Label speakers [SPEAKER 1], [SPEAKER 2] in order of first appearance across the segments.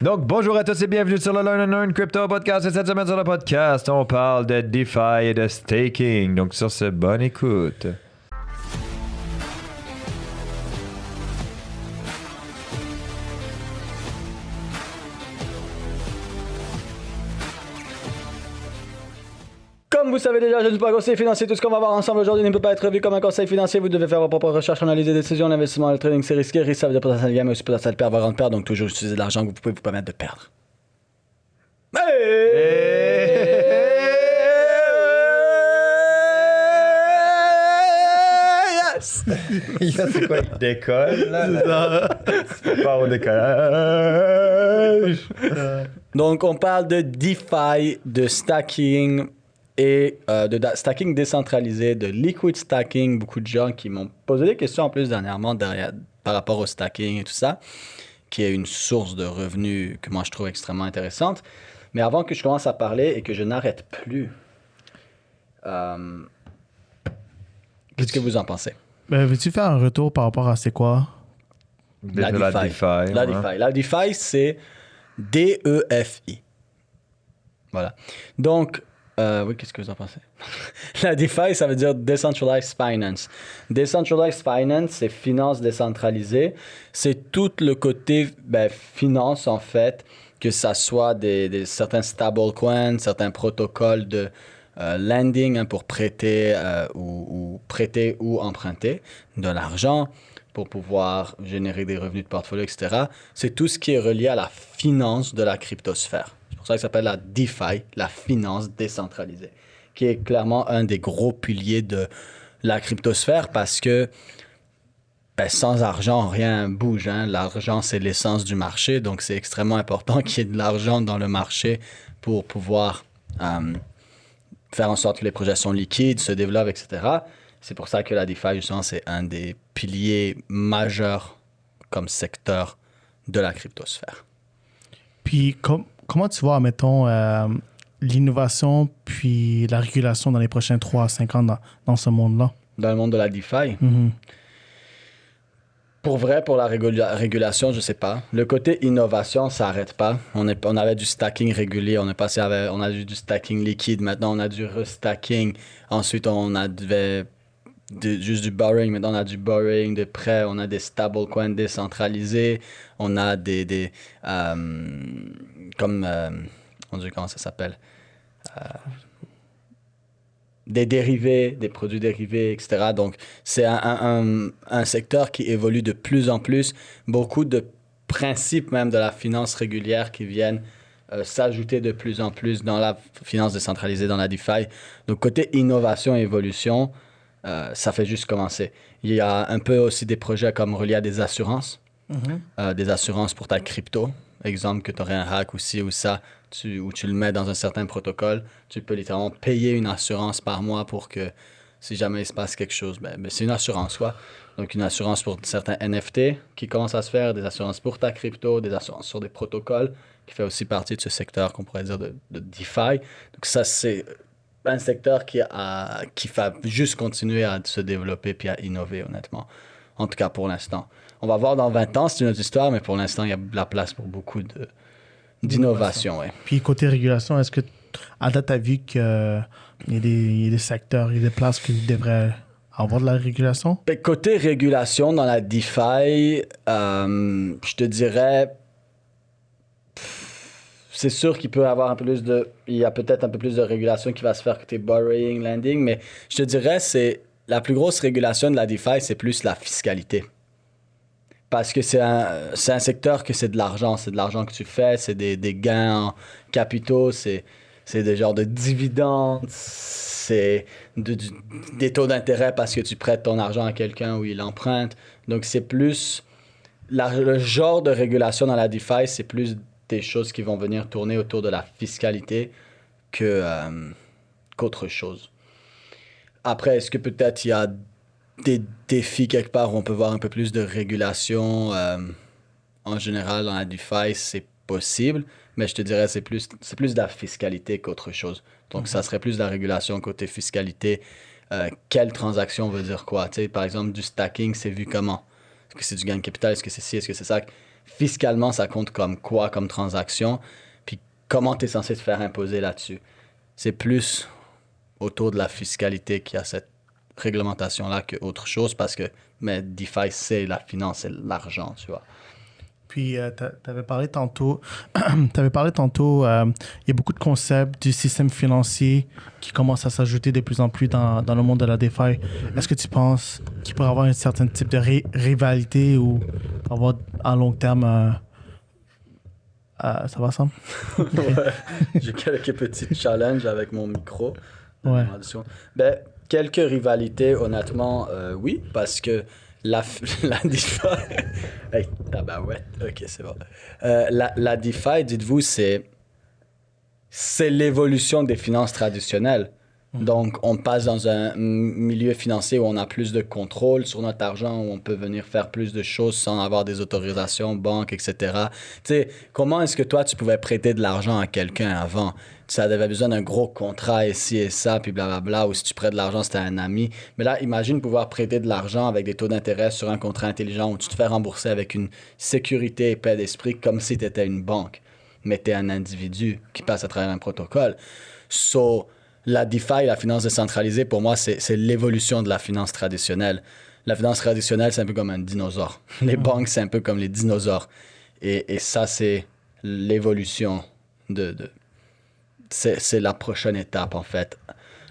[SPEAKER 1] Donc, bonjour à tous et bienvenue sur le Learn and Earn Crypto Podcast. Et cette semaine sur le podcast, on parle de DeFi et de staking. Donc, sur ce, bonne écoute.
[SPEAKER 2] Comme vous savez déjà, je ne suis pas un conseiller financier. Tout ce qu'on va voir ensemble aujourd'hui ne peut pas être vu comme un conseil financier. Vous devez faire vos propres recherches, analyser des décisions. L'investissement, le trading, c'est risqué. Risque, ça veut dire potentiel gain, mais aussi potentiel perdre, voire perdre. Donc, toujours utiliser de l'argent que vous pouvez vous permettre de perdre. Yes!
[SPEAKER 1] C'est quoi? Il décolle, là? C'est pas au décollage.
[SPEAKER 2] Donc, on parle de DeFi, de stacking et stacking décentralisé, de liquid stacking. Beaucoup de gens qui m'ont posé des questions en plus dernièrement par rapport au stacking et tout ça, qui est une source de revenus que moi je trouve extrêmement intéressante. Mais avant que je commence à parler et que je n'arrête plus, qu'est-ce que vous en pensez?
[SPEAKER 3] Veux-tu faire un retour par rapport à c'est quoi?
[SPEAKER 2] La DeFi. La DeFi, c'est DEFI. Voilà. Donc, oui, qu'est-ce que vous en pensez? La DeFi, ça veut dire Decentralized Finance. Decentralized Finance, c'est finance décentralisée. C'est tout le côté finance, en fait, que ça soit certains stablecoins, certains protocoles de lending pour prêter ou emprunter de l'argent pour pouvoir générer des revenus de portfolio, etc. C'est tout ce qui est relié à la finance de la cryptosphère. C'est pour ça que ça s'appelle la DeFi, la finance décentralisée, qui est clairement un des gros piliers de la cryptosphère parce que sans argent, rien bouge. Hein? L'argent, c'est l'essence du marché, donc c'est extrêmement important qu'il y ait de l'argent dans le marché pour pouvoir faire en sorte que les projets sont liquides, se développent, etc. C'est pour ça que la DeFi, justement, c'est un des piliers majeurs comme secteur de la cryptosphère.
[SPEAKER 3] Puis comment tu vois, mettons, l'innovation puis la régulation dans les prochains 3 à 5 ans dans ce monde-là?
[SPEAKER 2] Dans le monde de la DeFi? Pour vrai, pour la régulation, je sais pas. Le côté innovation, ça n'arrête pas. On avait du stacking régulier, on a eu du stacking liquide, maintenant on a du restacking. Ensuite, on avait juste du borrowing, maintenant on a du borrowing, de prêt, on a des stablecoins décentralisés, on a comment ça s'appelle? Des dérivés, des produits dérivés, etc. Donc, c'est un secteur qui évolue de plus en plus. Beaucoup de principes même de la finance régulière qui viennent s'ajouter de plus en plus dans la finance décentralisée, dans la DeFi. Donc, côté innovation et évolution, ça fait juste commencer. Il y a un peu aussi des projets comme reliés à des assurances. Des assurances pour ta crypto. Exemple que tu aurais un hack aussi ou ça, où tu le mets dans un certain protocole, tu peux littéralement payer une assurance par mois pour que si jamais il se passe quelque chose, c'est une assurance, quoi. Donc une assurance pour certains NFT qui commencent à se faire, des assurances pour ta crypto, des assurances sur des protocoles, qui fait aussi partie de ce secteur qu'on pourrait dire de DeFi. Donc ça, c'est un secteur qui va juste continuer à se développer puis à innover, honnêtement. En tout cas, pour l'instant. On va voir dans 20 ans, c'est une autre histoire, mais pour l'instant, il y a de la place pour beaucoup d'innovation. Ouais.
[SPEAKER 3] Puis côté régulation, est-ce que à date, tu as vu qu'il y a des secteurs, il y a des places qui devraient avoir de la régulation?
[SPEAKER 2] Côté régulation dans la DeFi, je te dirais, c'est sûr qu'il peut y avoir il y a peut-être un peu plus de régulation qui va se faire côté borrowing, lending, mais je te dirais, la plus grosse régulation de la DeFi, c'est plus la fiscalité. Parce que c'est un secteur que c'est de l'argent que tu fais, c'est des gains en capitaux, c'est des genres de dividendes, c'est des taux d'intérêt parce que tu prêtes ton argent à quelqu'un ou il emprunte. Donc c'est plus, le genre de régulation dans la DeFi, c'est plus des choses qui vont venir tourner autour de la fiscalité qu'autre chose. Après, est-ce que peut-être il y a des défis quelque part où on peut voir un peu plus de régulation en général dans la DeFi, c'est possible, mais je te dirais c'est plus de la fiscalité qu'autre chose. Donc ça serait plus de la régulation côté fiscalité. Quelle transaction veut dire quoi? Tu sais, par exemple, du stacking, c'est vu comment? Est-ce que c'est du gain de capital? Est-ce que c'est ci? Est-ce que c'est ça? fiscalement, ça compte comme quoi comme transaction, puis comment tu es censé te faire imposer là-dessus. C'est plus autour de la fiscalité qu'il y a cette réglementation-là qu'autre chose, parce que mais DeFi, c'est la finance, c'est l'argent, tu vois.
[SPEAKER 3] Puis, tu avais parlé tantôt, il y a beaucoup de concepts du système financier qui commencent à s'ajouter de plus en plus dans le monde de la DeFi. Est-ce que tu penses qu'il pourrait y avoir un certain type de rivalité ou avoir à long terme... ça va, Sam?
[SPEAKER 2] Ouais. J'ai quelques petits challenges avec mon micro.
[SPEAKER 3] Ouais.
[SPEAKER 2] Ben, quelques rivalités, honnêtement, oui, parce que la DeFi... Hey, tabarouette. OK, c'est bon. La DeFi, dites-vous, c'est l'évolution des finances traditionnelles. Donc, on passe dans un milieu financier où on a plus de contrôle sur notre argent, où on peut venir faire plus de choses sans avoir des autorisations, banques, etc. Tu sais, comment est-ce que toi, tu pouvais prêter de l'argent à quelqu'un avant? Ça avait besoin d'un gros contrat ici et ça, puis blablabla, ou si tu prêtes de l'argent, c'était à un ami. Mais là, imagine pouvoir prêter de l'argent avec des taux d'intérêt sur un contrat intelligent où tu te fais rembourser avec une sécurité et paix d'esprit comme si tu étais une banque, mais tu es un individu qui passe à travers un protocole. So, la DeFi, la finance décentralisée, pour moi, c'est l'évolution de la finance traditionnelle. La finance traditionnelle, c'est un peu comme un dinosaure. Les banques, c'est un peu comme les dinosaures. Et ça, c'est l'évolution c'est la prochaine étape, en fait,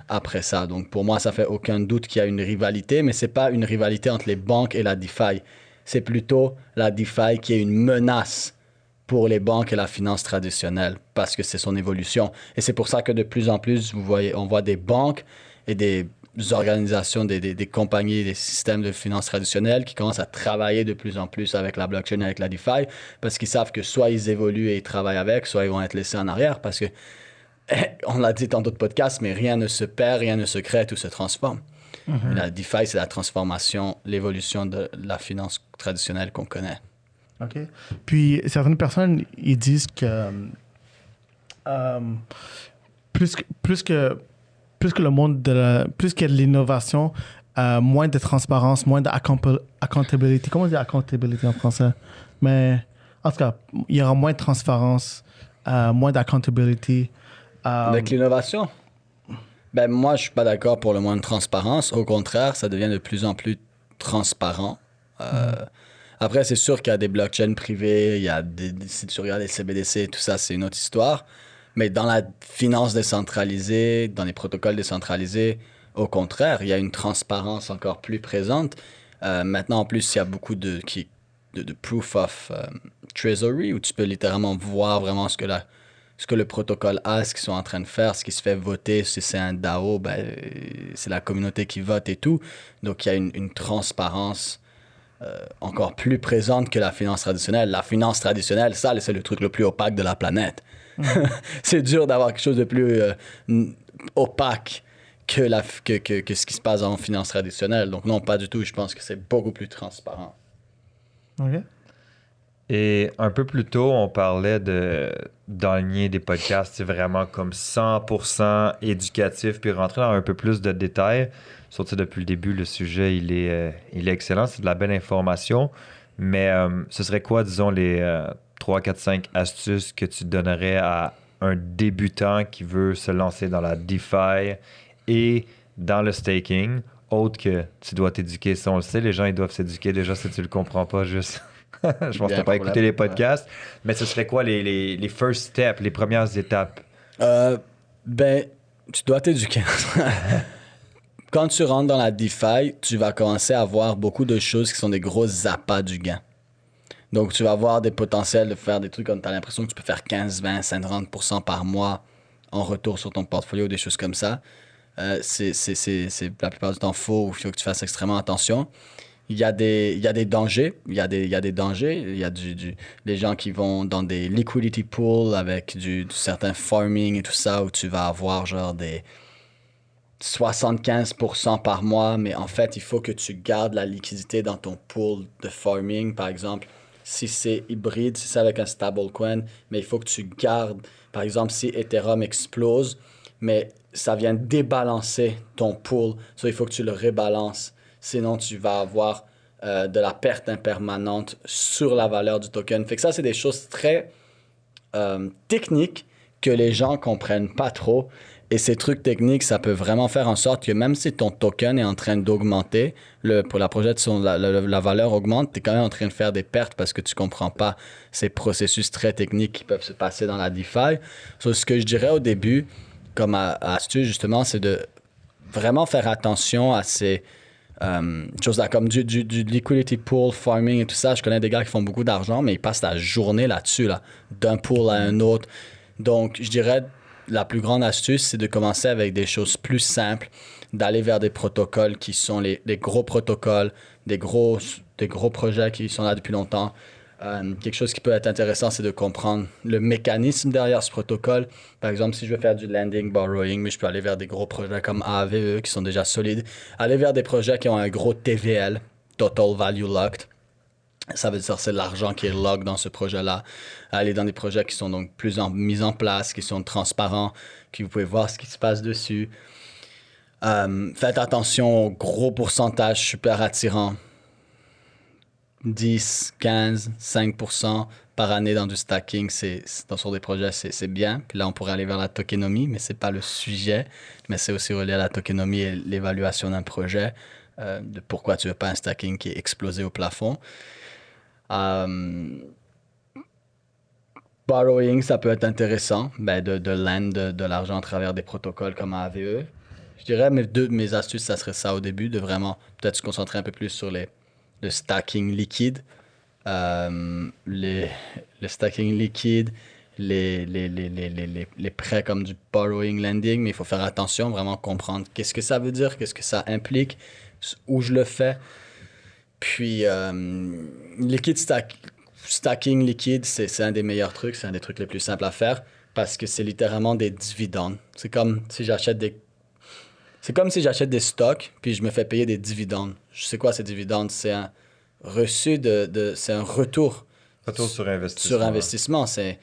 [SPEAKER 2] après ça. Donc, pour moi, ça fait aucun doute qu'il y a une rivalité, mais c'est pas une rivalité entre les banques et la DeFi. C'est plutôt la DeFi qui est une menace pour les banques et la finance traditionnelle, parce que c'est son évolution. Et c'est pour ça que de plus en plus, on voit des banques et des organisations, des compagnies, des systèmes de finances traditionnels qui commencent à travailler de plus en plus avec la blockchain, avec la DeFi, parce qu'ils savent que soit ils évoluent et ils travaillent avec, soit ils vont être laissés en arrière, parce que, on l'a dit dans d'autres podcasts, mais rien ne se perd, rien ne se crée, tout se transforme. Mm-hmm. La DeFi, c'est la transformation, l'évolution de la finance traditionnelle qu'on connaît.
[SPEAKER 3] OK. Puis, certaines personnes, ils disent que plus que le monde plus qu'il y a de l'innovation, moins de transparence, moins d'accountability. Comment on dit accountability en français? Mais, en tout cas, il y aura moins de transparence, moins d'accountability.
[SPEAKER 2] Avec l'innovation? Ben, moi, je suis pas d'accord pour le moins de transparence. Au contraire, ça devient de plus en plus transparent. Après, c'est sûr qu'il y a des blockchains privées, il y a si tu regardes les CBDC, tout ça, c'est une autre histoire. Mais dans la finance décentralisée, dans les protocoles décentralisés, au contraire, il y a une transparence encore plus présente. Maintenant, en plus, il y a beaucoup de proof of treasury, où tu peux littéralement voir vraiment ce que le protocole a, ce qu'ils sont en train de faire, ce qui se fait voter. Si c'est un DAO, ben, c'est la communauté qui vote et tout. Donc, il y a une transparence encore plus présente que la finance traditionnelle. La finance traditionnelle, ça, c'est le truc le plus opaque de la planète. C'est dur d'avoir quelque chose de plus opaque que ce qui se passe en finance traditionnelle. Donc non, pas du tout. Je pense que c'est beaucoup plus transparent.
[SPEAKER 3] OK.
[SPEAKER 1] Et un peu plus tôt, on parlait d'aligner des podcasts, c'est vraiment comme 100% éducatif, puis rentrer dans un peu plus de détails. Surtout depuis le début, le sujet, il est excellent, c'est de la belle information. Mais ce serait quoi, disons, les 3, 4, 5 astuces que tu donnerais à un débutant qui veut se lancer dans la DeFi et dans le staking, autre que tu dois t'éduquer? Si on le sait, les gens, ils doivent s'éduquer déjà si tu le comprends pas juste... Je pense que tu n'as pas écouté les podcasts. Ouais. Mais ce serait quoi les first steps, les premières étapes?
[SPEAKER 2] Ben, tu dois t'éduquer. Quand tu rentres dans la DeFi, tu vas commencer à voir beaucoup de choses qui sont des gros appâts du gain. Donc, tu vas avoir des potentiels de faire des trucs comme tu as l'impression que tu peux faire 15, 20, 50% par mois en retour sur ton portfolio, des choses comme ça. C'est la plupart du temps faux, il faut que tu fasses extrêmement attention. Il y a des dangers. Il y a des dangers. Il y a des gens qui vont dans des liquidity pools avec du certain farming et tout ça, où tu vas avoir genre des 75% par mois, mais en fait, il faut que tu gardes la liquidité dans ton pool de farming, par exemple. Si c'est hybride, si c'est avec un stablecoin, mais il faut que tu gardes, par exemple, si Ethereum explose, mais ça vient débalancer ton pool, il faut que tu le rebalances. Sinon, tu vas avoir de la perte impermanente sur la valeur du token. Fait que ça, c'est des choses très techniques que les gens comprennent pas trop. Et ces trucs techniques, ça peut vraiment faire en sorte que même si ton token est en train d'augmenter, pour la projection, la valeur augmente, tu es quand même en train de faire des pertes parce que tu comprends pas ces processus très techniques qui peuvent se passer dans la DeFi. So, ce que je dirais au début, comme astuce justement, c'est de vraiment faire attention à ces choses-là, comme du liquidity pool, farming et tout ça. Je connais des gars qui font beaucoup d'argent, mais ils passent la journée là-dessus, là, d'un pool à un autre. Donc, je dirais, la plus grande astuce, c'est de commencer avec des choses plus simples, d'aller vers des protocoles qui sont les gros protocoles, des gros projets qui sont là depuis longtemps. Quelque chose qui peut être intéressant, c'est de comprendre le mécanisme derrière ce protocole. Par exemple, si je veux faire du lending, borrowing, mais je peux aller vers des gros projets comme AAVE qui sont déjà solides. Aller vers des projets qui ont un gros TVL, Total Value Locked. Ça veut dire que c'est l'argent qui est lock dans ce projet-là. Aller dans des projets qui sont donc plus mis en place, qui sont transparents, que vous pouvez voir ce qui se passe dessus. Faites attention aux gros pourcentages super attirants. 10, 15, 5% par année dans du stacking, sur des projets, c'est bien. Puis là, on pourrait aller vers la tokenomie, mais ce n'est pas le sujet. Mais c'est aussi relié à la tokenomie et l'évaluation d'un projet, de pourquoi tu ne veux pas un stacking qui est explosé au plafond. Borrowing, ça peut être intéressant, de lend de l'argent à travers des protocoles comme AAVE. Je dirais, mes astuces, ça serait ça au début, de vraiment peut-être se concentrer un peu plus sur le stacking liquide, le stacking liquide, les prêts comme du borrowing lending, mais il faut faire attention, vraiment comprendre qu'est-ce que ça veut dire, qu'est-ce que ça implique, où je le fais. Puis, stacking liquide, c'est un des meilleurs trucs, c'est un des trucs les plus simples à faire parce que c'est littéralement des dividendes. C'est comme si j'achète des stocks puis je me fais payer des dividendes. Je sais quoi ces dividendes? C'est un reçu c'est un retour.
[SPEAKER 1] Retour sur investissement.
[SPEAKER 2] Sur investissement. C'est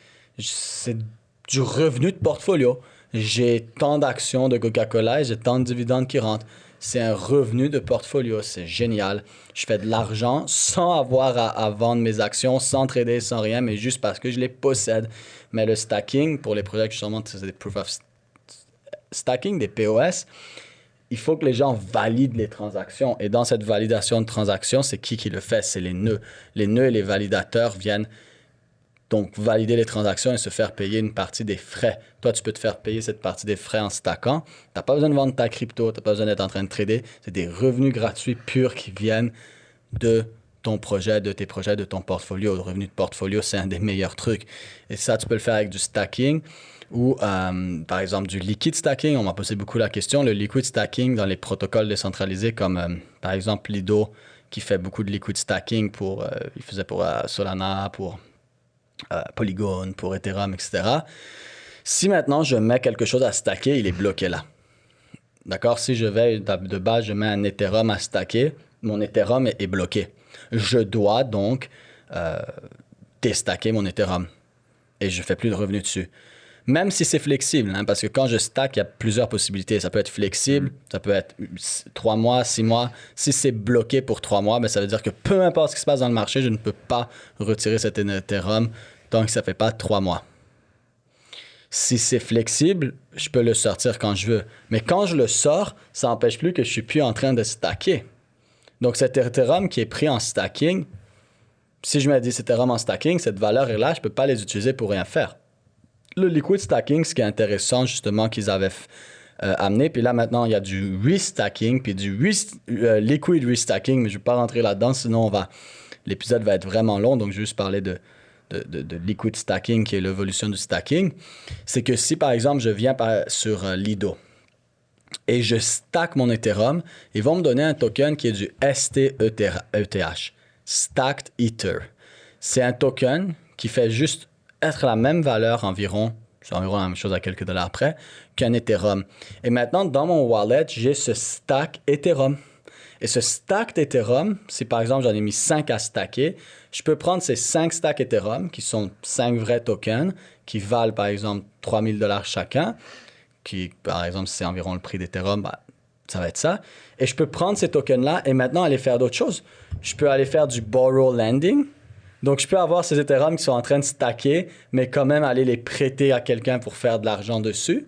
[SPEAKER 2] du revenu de portfolio. J'ai tant d'actions de Coca-Cola et j'ai tant de dividendes qui rentrent. C'est un revenu de portfolio, c'est génial. Je fais de l'argent sans avoir à vendre mes actions, sans trader, sans rien, mais juste parce que je les possède. Mais le stacking, pour les projets que justement, c'est des proof of stacking, des POS, il faut que les gens valident les transactions. Et dans cette validation de transactions, c'est qui le fait? C'est les nœuds. Les nœuds et les validateurs viennent donc valider les transactions et se faire payer une partie des frais. Toi, tu peux te faire payer cette partie des frais en stackant. Tu n'as pas besoin de vendre ta crypto, tu n'as pas besoin d'être en train de trader. C'est des revenus gratuits purs qui viennent de ton projet, de tes projets, de ton portfolio. Le revenu de portfolio, c'est un des meilleurs trucs. Et ça, tu peux le faire avec du stacking ou, par exemple, du liquid stacking. On m'a posé beaucoup la question. Le liquid stacking dans les protocoles décentralisés comme, par exemple, Lido, qui fait beaucoup de liquid stacking il faisait pour Solana, pour Polygon, pour Ethereum, etc. Si maintenant je mets quelque chose à stacker, il est bloqué là. D'accord? Si je vais de base, je mets un Ethereum à stacker, mon Ethereum est bloqué. Je dois donc déstacker mon Ethereum et je ne fais plus de revenus dessus. Même si c'est flexible, hein, parce que quand je stack, il y a plusieurs possibilités. Ça peut être flexible, ça peut être 3 mois, 6 mois. Si c'est bloqué pour 3 mois, ben ça veut dire que peu importe ce qui se passe dans le marché, je ne peux pas retirer cet Ethereum tant que ça ne fait pas 3 mois. Si c'est flexible, je peux le sortir quand je veux. Mais quand je le sors, ça n'empêche plus que je ne suis plus en train de stacker. Donc cet Ethereum qui est pris en stacking, si je mets des Ethereum en stacking, cette valeur est là, je ne peux pas les utiliser pour rien faire. Le liquid stacking, ce qui est intéressant justement qu'ils avaient amené, puis là maintenant il y a du restacking, puis du liquid restacking, mais je ne vais pas rentrer là-dedans, sinon l'épisode va être vraiment long, donc je vais juste parler de liquid stacking qui est l'évolution du stacking. C'est que si par exemple je viens sur Lido et je stack mon Ethereum, ils vont me donner un token qui est du STETH, Stacked Ether. C'est un token qui fait juste être la même valeur c'est environ la même chose à quelques dollars près, qu'un Ethereum. Et maintenant, dans mon wallet, j'ai ce stack Ethereum. Et ce stack Ethereum, si par exemple j'en ai mis 5 à stacker, je peux prendre ces 5 stacks Ethereum, qui sont 5 vrais tokens, qui valent par exemple $3,000 chacun, qui par exemple, si c'est environ le prix d'Ethereum, Ça va être ça. Et je peux prendre ces tokens-là et maintenant aller faire d'autres choses. Je peux aller faire du borrow lending. Donc, je peux avoir ces Ethereum qui sont en train de stacker, mais quand même aller les prêter à quelqu'un pour faire de l'argent dessus.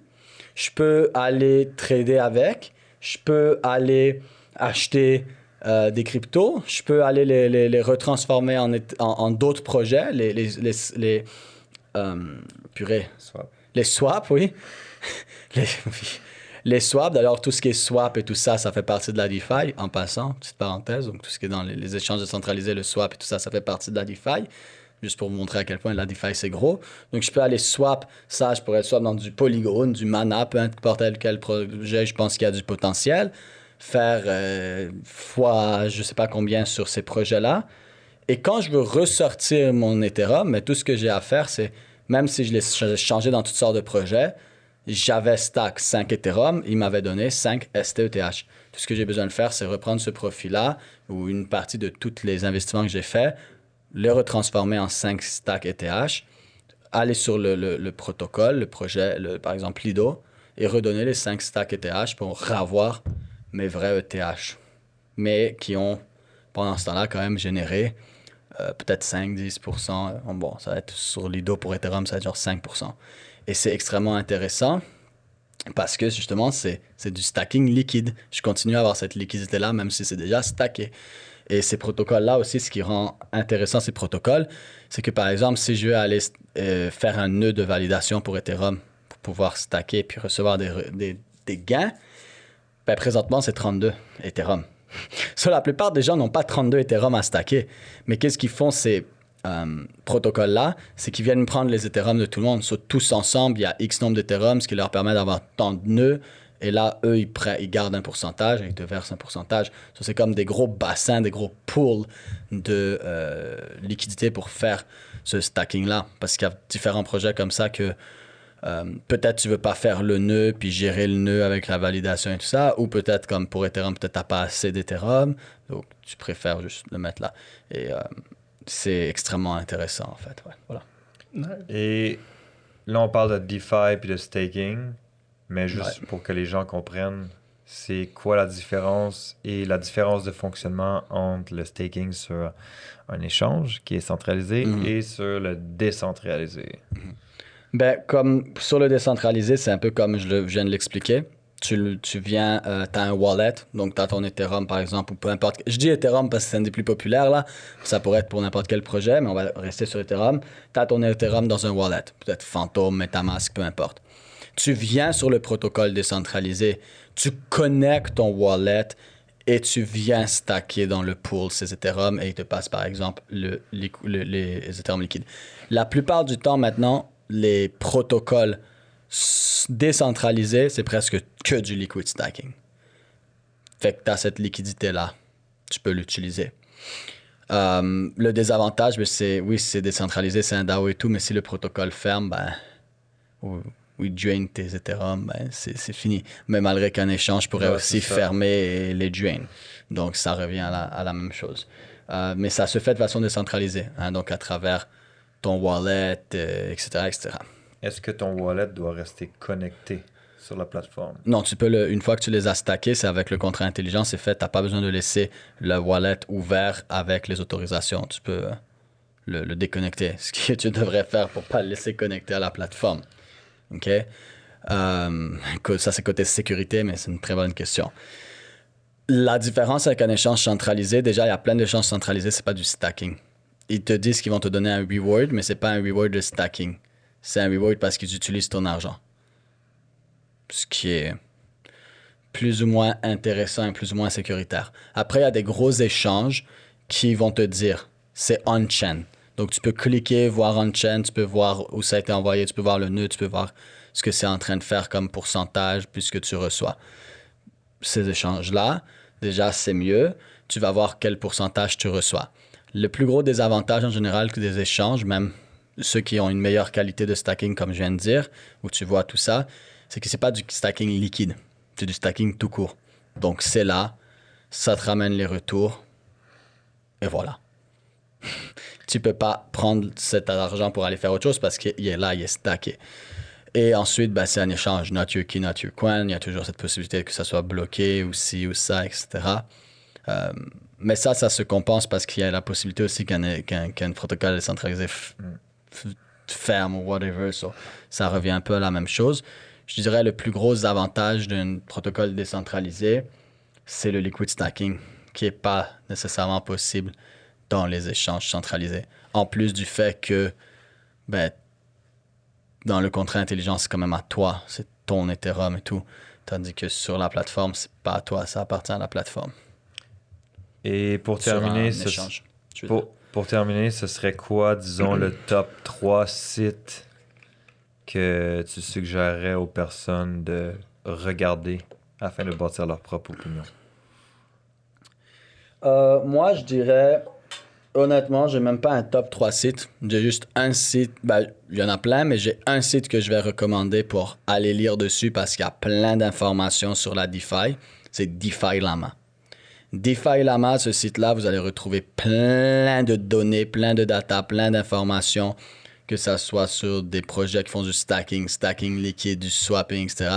[SPEAKER 2] Je peux aller trader avec. Je peux aller acheter des cryptos. Je peux aller les retransformer en d'autres projets.
[SPEAKER 1] Swap.
[SPEAKER 2] Les swaps, oui. Les swaps, d'ailleurs, tout ce qui est swap et tout ça, ça fait partie de la DeFi, en passant, petite parenthèse. Donc, tout ce qui est dans les échanges décentralisés, le swap et tout ça, ça fait partie de la DeFi. Juste pour vous montrer à quel point la DeFi, c'est gros. Donc, je peux aller swap ça, je pourrais le swap dans du Polygon, du Mana, peu importe quel projet, je pense qu'il y a du potentiel. Faire fois, je sais pas combien sur ces projets-là. Et quand je veux ressortir mon Ethereum, mais tout ce que j'ai à faire, c'est, même si je l'ai changé dans toutes sortes de projets, j'avais stack 5 Ethereum, il m'avait donné 5 STETH. Tout ce que j'ai besoin de faire, c'est reprendre ce profil-là ou une partie de tous les investissements que j'ai faits, le retransformer en 5 stacks ETH, aller sur le protocole, le projet, par exemple Lido, et redonner les 5 stacks ETH pour avoir mes vrais ETH. Mais qui ont, pendant ce temps-là, quand même généré peut-être 5-10%. Bon, ça va être sur Lido pour Ethereum, ça va être genre 5%. Et c'est extrêmement intéressant parce que justement, c'est du stacking liquide. Je continue à avoir cette liquidité-là, même si c'est déjà stacké. Et ces protocoles-là aussi, ce qui rend intéressant ces protocoles, c'est que par exemple, si je veux aller faire un nœud de validation pour Ethereum, pour pouvoir stacker puis recevoir des gains, ben présentement, c'est 32 Ethereum. So, la plupart des gens n'ont pas 32 Ethereum à stacker. Mais qu'est-ce qu'ils font, ces protocoles-là? C'est qu'ils viennent prendre les Ethereum de tout le monde. So, tous ensemble, il y a X nombre d'Ethereum, ce qui leur permet d'avoir tant de nœuds. Et là, eux, ils gardent un pourcentage et ils te versent un pourcentage. So, c'est comme des gros bassins, des gros pools de liquidité pour faire ce stacking-là. Parce qu'il y a différents projets comme ça que peut-être tu veux pas faire le nœud puis gérer le nœud avec la validation et tout ça, ou peut-être comme pour Ethereum, peut-être t'as pas assez d'Ethereum, donc tu préfères juste le mettre là. Et c'est extrêmement intéressant en fait. Ouais, voilà.
[SPEAKER 1] Et là, on parle de DeFi puis de staking, mais juste pour que les gens comprennent, c'est quoi la différence et la différence de fonctionnement entre le staking sur un échange qui est centralisé et sur le décentralisé.
[SPEAKER 2] Ben, comme sur le décentralisé, c'est un peu comme je viens de l'expliquer. Tu viens, tu as un wallet, donc tu as ton Ethereum par exemple, ou peu importe. Je dis Ethereum parce que c'est un des plus populaires là. Ça pourrait être pour n'importe quel projet, mais on va rester sur Ethereum. Tu as ton Ethereum dans un wallet, peut-être Phantom, MetaMask, peu importe. Tu viens sur le protocole décentralisé, tu connectes ton wallet et tu viens stacker dans le pool ces Ethereum et il te passe par exemple les Ethereum liquides. La plupart du temps maintenant, les protocoles décentralisés, c'est presque que du liquid stacking. Fait que tu as cette liquidité-là. Tu peux l'utiliser. Le désavantage, c'est décentralisé, c'est un DAO et tout, mais si le protocole ferme, ou il drain tes Ethereum, c'est fini. Mais malgré qu'un échange pourrait aussi fermer et les drain. Donc, ça revient à la même chose. Mais ça se fait de façon décentralisée, hein, donc à travers ton wallet, etc.
[SPEAKER 1] Est-ce que ton wallet doit rester connecté sur la plateforme?
[SPEAKER 2] Non, tu peux une fois que tu les as stackés, c'est avec le contrat intelligent, c'est fait. Tu n'as pas besoin de laisser le wallet ouvert avec les autorisations. Tu peux le déconnecter, ce que tu devrais faire pour ne pas le laisser connecter à la plateforme. OK? Ça, c'est côté sécurité, mais c'est une très bonne question. La différence avec un échange centralisé, déjà, il y a plein d'échanges centralisés, c'est pas du stacking. Ils te disent qu'ils vont te donner un reward, mais c'est pas un reward de stacking. C'est un reward parce qu'ils utilisent ton argent. Ce qui est plus ou moins intéressant et plus ou moins sécuritaire. Après, il y a des gros échanges qui vont te dire c'est on-chain. Donc, tu peux cliquer, voir on-chain, tu peux voir où ça a été envoyé, tu peux voir le nœud, tu peux voir ce que c'est en train de faire comme pourcentage puisque tu reçois. Ces échanges-là, déjà, c'est mieux. Tu vas voir quel pourcentage tu reçois. Le plus gros désavantage en général que des échanges, même ceux qui ont une meilleure qualité de stacking, comme je viens de dire, où tu vois tout ça, c'est que c'est pas du stacking liquide, c'est du stacking tout court. Donc c'est là, ça te ramène les retours, et voilà. Tu peux pas prendre cet argent pour aller faire autre chose parce qu'il est là, il est stacké. Et ensuite, ben, c'est un échange, not your key, not your coin. Il y a toujours cette possibilité que ça soit bloqué ou ci ou ça, etc. Mais ça se compense parce qu'il y a la possibilité aussi qu'un protocole décentralisé ferme ou whatever. So, ça revient un peu à la même chose. Je dirais le plus gros avantage d'un protocole décentralisé, c'est le liquid stacking, qui n'est pas nécessairement possible dans les échanges centralisés. En plus du fait que ben, dans le contrat intelligent, c'est quand même à toi, c'est ton Ethereum et tout. Tandis que sur la plateforme, c'est pas à toi, ça appartient à la plateforme.
[SPEAKER 1] Et pour terminer, pour terminer, ce serait quoi, disons, le top 3 sites que tu suggérerais aux personnes de regarder afin de bâtir leur propre opinion?
[SPEAKER 2] Moi, je dirais, honnêtement, j'ai même pas un top 3 sites. J'ai juste un site, ben, il y en a plein, mais j'ai un site que je vais recommander pour aller lire dessus parce qu'il y a plein d'informations sur la DeFi. C'est DeFi Llama. DeFi Llama, ce site-là, vous allez retrouver plein de données, plein de data, plein d'informations, que ça soit sur des projets qui font du stacking liquide, du swapping, etc.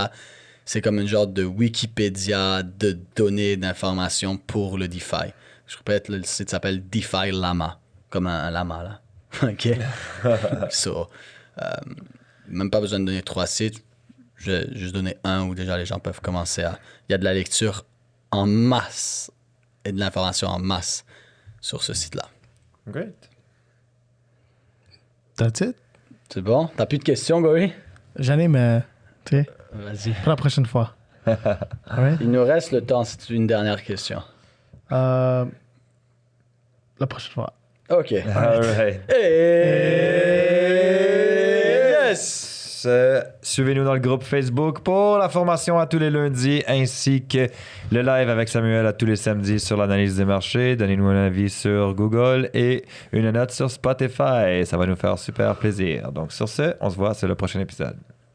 [SPEAKER 2] C'est comme une genre de Wikipédia de données, d'informations pour le DeFi. Je répète, le site s'appelle DeFi Llama, comme un lama, là. OK? Même pas besoin de donner 3 sites. Je vais juste donner un où déjà les gens peuvent commencer à... Il y a de la lecture en masse et de l'information en masse sur ce site-là.
[SPEAKER 1] Great.
[SPEAKER 3] That's it?
[SPEAKER 2] C'est bon? T'as plus de questions, Gory?
[SPEAKER 3] J'en ai, mais tu sais,
[SPEAKER 2] Vas-y.
[SPEAKER 3] pour la prochaine fois. Alright?
[SPEAKER 2] Il nous reste le temps, c'est une dernière question.
[SPEAKER 3] La prochaine fois.
[SPEAKER 2] OK.
[SPEAKER 1] All right.
[SPEAKER 2] Yes!
[SPEAKER 1] Suivez-nous dans le groupe Facebook pour la formation à tous les lundis ainsi que le live avec Samuel à tous les samedis sur l'analyse des marchés. Donnez-nous un avis sur Google et une note sur Spotify. Ça va nous faire super plaisir. Donc sur ce, on se voit sur le prochain épisode.